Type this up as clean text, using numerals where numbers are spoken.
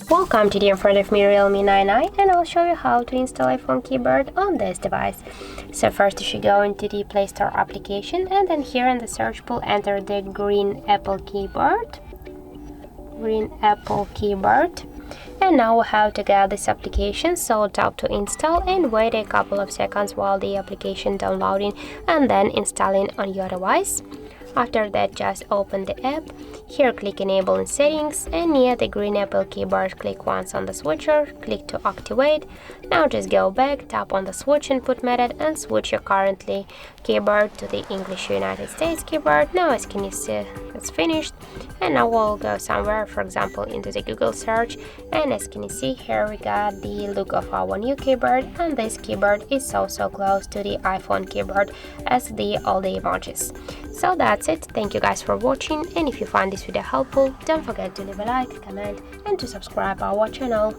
Welcome to the in front of me REALME 9i, and I'll show you how to install iPhone keyboard on this device. So first you should go into the Play Store application, and then here in the search pool enter the green Apple keyboard. And now we have to get this application, so tap to install and wait a couple of seconds while the application downloading and then installing on your device. After that, just open the app. Here click enable in settings, and near the green Apple keyboard click once on the switcher, click to activate. Now just go back, tap on the switch input method and switch your currently keyboard to the English United States keyboard. Now as can you see, it's finished, and now we'll go somewhere, for example into the Google search, and as can you see here we got the look of our new keyboard, and this keyboard is so close to the iPhone keyboard as all the emojis. So that's it. Thank you guys for watching, and if you find this video helpful, don't forget to leave a like, comment and to subscribe our channel.